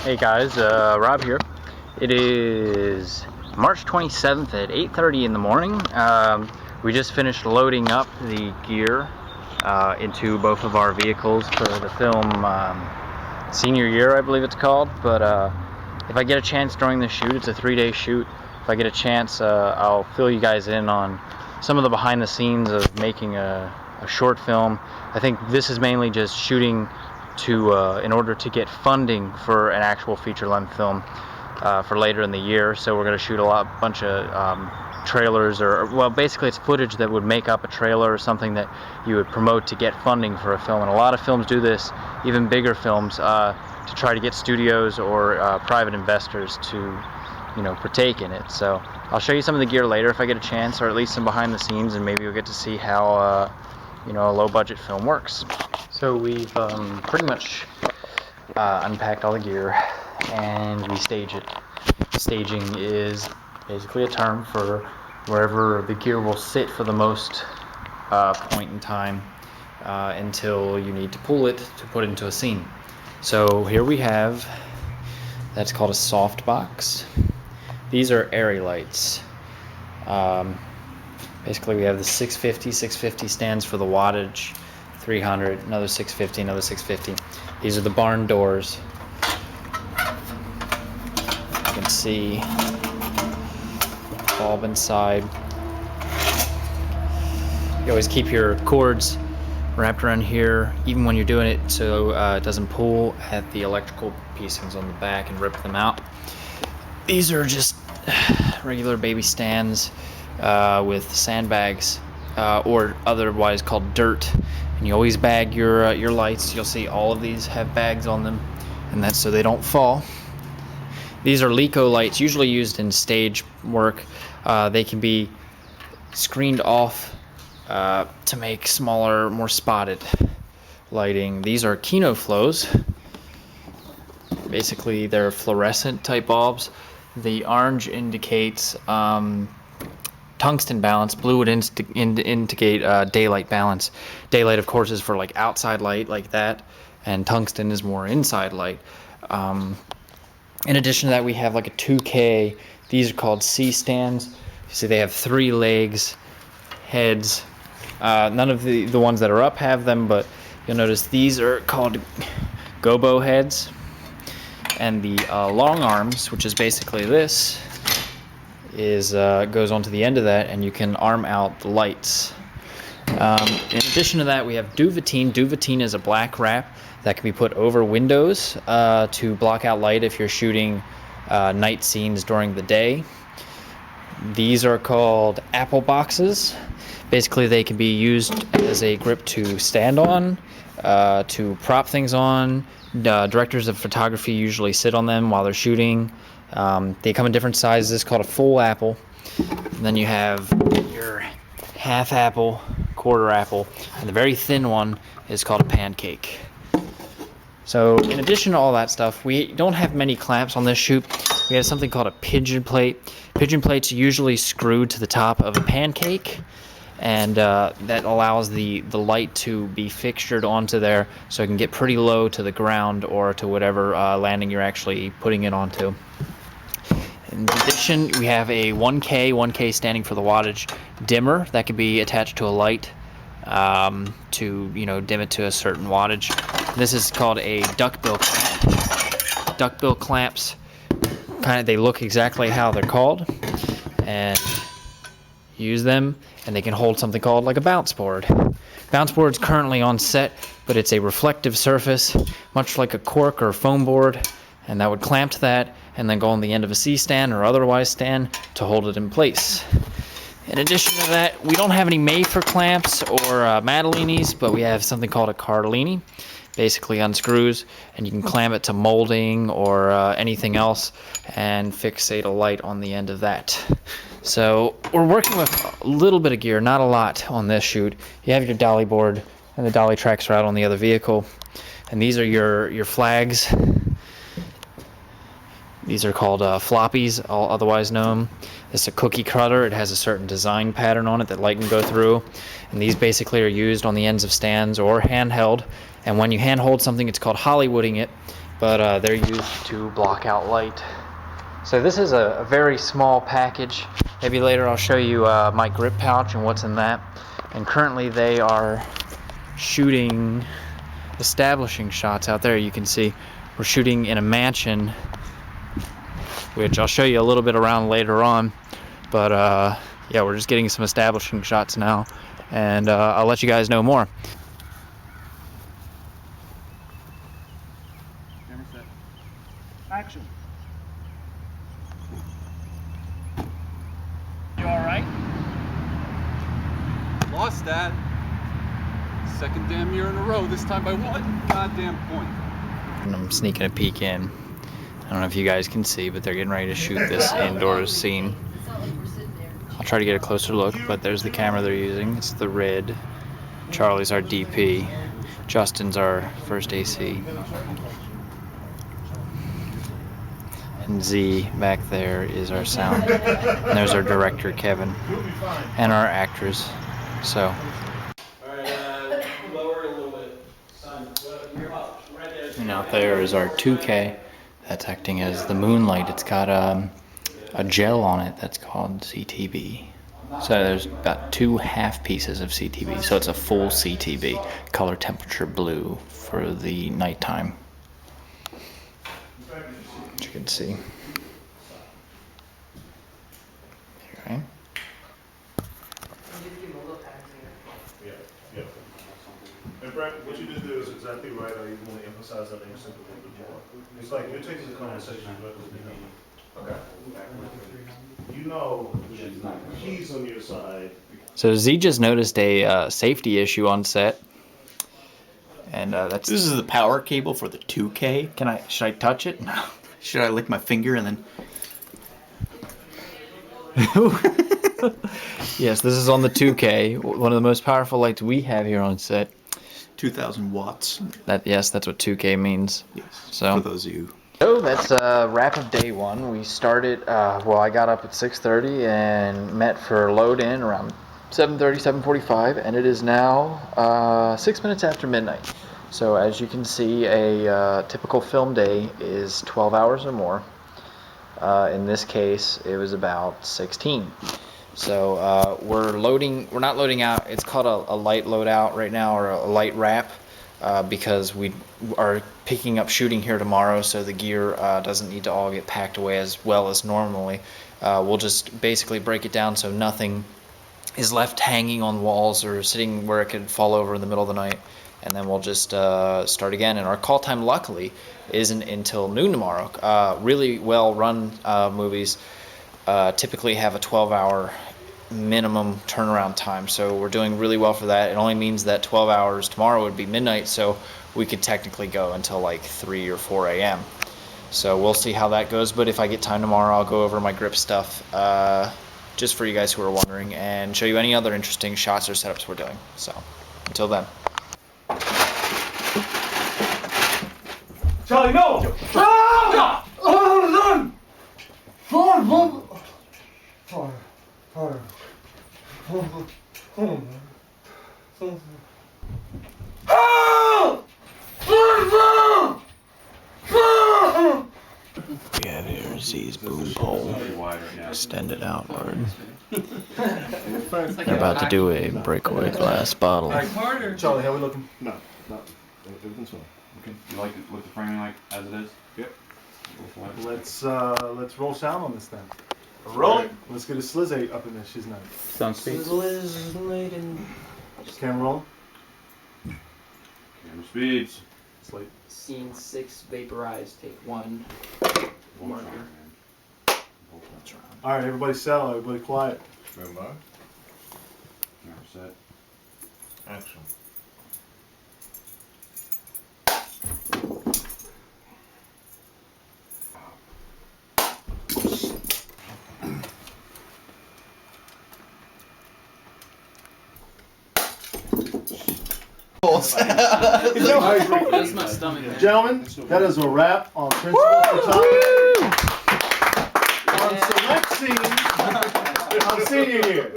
Hey guys, Rob here. It is March 27th at 8:30 in the morning. We just finished loading up the gear into both of our vehicles for the film Senior Year, I believe it's called. But if I get a chance during the shoot, it's a 3-day shoot. If I get a chance, I'll fill you guys in on some of the behind the scenes of making a short film. I think this is mainly just shooting in order to get funding for an actual feature-length film for later in the year. So we're going to shoot a bunch of trailers, well, basically it's footage that would make up a trailer or something that you would promote to get funding for a film. And a lot of films do this, even bigger films, to try to get studios or private investors to, partake in it. So I'll show you some of the gear later if I get a chance, or at least some behind the scenes, and maybe you'll get to see how a low-budget film works. So we've pretty much unpacked all the gear and we stage it. Staging is basically a term for wherever the gear will sit for the most point in time until you need to pull it to put it into a scene. So here we have, that's called a soft box. These are airy lights. Basically we have the 650 stands for the wattage, 300, another 650, another 650. These are the barn doors. You can see bulb inside. You always keep your cords wrapped around here, even when you're doing it, so it doesn't pull at the electrical piecings on the back and rip them out. These are just regular baby stands with sandbags, or otherwise called dirt. And you always bag your lights. You'll see all of these have bags on them, and that's so they don't fall. These are Leco lights, usually used in stage work. They can be screened off to make smaller, more spotted lighting. These are Kinoflows. Basically, they're fluorescent type bulbs. The orange indicates tungsten balance. Blue would indicate daylight balance. Daylight, of course, is for like outside light like that, and tungsten is more inside light. In addition to that, we have like a 2K. These are called C stands. You see they have 3 legs, heads. None of the ones that are up have them, but you'll notice these are called gobo heads. And the long arms, which is basically this, goes onto the end of that, and you can arm out the lights. In addition to that, we have Duvetine. Duvetine is a black wrap that can be put over windows to block out light if you're shooting night scenes during the day. These are called apple boxes. Basically, they can be used as a grip to stand on, to prop things on. Directors of photography usually sit on them while they're shooting. They come in different sizes, called a full apple. And then you have your half apple, quarter apple, and the very thin one is called a pancake. So in addition to all that stuff, we don't have many clamps on this shoot. We have something called a pigeon plate. Pigeon plate's usually screwed to the top of a pancake, and that allows the light to be fixtured onto there so it can get pretty low to the ground or to whatever landing you're actually putting it onto. In addition, we have a 1K standing for the wattage dimmer that can be attached to a light to dim it to a certain wattage. This is called a duckbill clamp. Duckbill clamps, they look exactly how they're called, and use them, and they can hold something called like a bounce board. Bounce board's currently on set, but it's a reflective surface, much like a cork or foam board, and that would clamp to that and then go on the end of a C-stand or otherwise stand to hold it in place. In addition to that, we don't have any made-for clamps or Madelinis, but we have something called a Cardellini. Basically unscrews, and you can clamp it to molding or anything else and fixate a light on the end of that. So we're working with a little bit of gear, not a lot on this shoot. You have your dolly board, and the dolly tracks are out on the other vehicle. And these are your flags. These are called floppies, otherwise known. This is a cookie cutter. It has a certain design pattern on it that light can go through. And these basically are used on the ends of stands or handheld. And when you hand hold something, it's called Hollywooding it. but they're used to block out light. So this is a very small package. Maybe later I'll show you my grip pouch and what's in that. And currently they are shooting establishing shots out there. You can see we're shooting in a mansion, which I'll show you a little bit around later on. But yeah, we're just getting some establishing shots now, and I'll let you guys know more. Camera set. Action. You all right? Lost that. Second damn year in a row, this time by 1 goddamn point. And I'm sneaking a peek in. I don't know if you guys can see, but they're getting ready to shoot this indoors scene. I'll try to get a closer look, but there's the camera they're using. It's the Red. Charlie's our DP. Justin's our first AC. And Z back there is our sound. And there's our director, Kevin. And our actors. So. And out there is our 2K. That's acting as the moonlight. It's got a gel on it that's called CTB. So there's about 2 half pieces of CTB. So it's a full CTB, color temperature blue for the nighttime. As you can see. Okay. And Brett, what you just did is exactly right. I even want to emphasize that instinct a little bit more. It's like you're taking the conversation, but okay. You know, he's on your side. So Z just noticed a safety issue on set, and that's. This is the power cable for the 2K. Should I touch it? No. Should I lick my finger and then? Yes, this is on the 2K, one of the most powerful lights we have here on set. 2,000 watts. Yes, that's what 2K means. Yes. So. For those of you. So that's a wrap of day one. We started. I got up at 6:30 and met for load in around 7:30, 7:45, and it is now 6 minutes after midnight. So as you can see, a typical film day is 12 hours or more. In this case, it was about 16. So we're not loading out. It's called a light loadout right now, or a light wrap, because we are picking up shooting here tomorrow, so the gear doesn't need to all get packed away as well as normally. We'll just basically break it down so nothing is left hanging on walls or sitting where it could fall over in the middle of the night, and then we'll just start again. And our call time, luckily, isn't until noon tomorrow. Really well run movies typically have a 12-hour minimum turnaround time, so we're doing really well for that. It only means that 12 hours tomorrow would be midnight, so we could technically go until like 3 or 4 a.m. So we'll see how that goes, but if I get time tomorrow, I'll go over my grip stuff just for you guys who are wondering, and show you any other interesting shots or setups we're doing. So until then. Charlie, no! Ah! Oh, run! Forward, forward. Forward. We have here Z's boom pole extended outward. They're about to do a breakaway glass bottle. Charlie, how we looking? No, everything's fine. Okay. You like the framing like as it is? Yep. Let's roll sound on this thing. Roll it. Let's get a Slizzy up in there. She's nice. Sound speeds. Camera roll. Camera speeds. Slate. Scene 6, vaporized, take 1. Marker. All right, everybody settle. Everybody quiet. Camera set. Action. That's my stomach. Gentlemen, that is a wrap on Principal Photography. On select scene on senior year.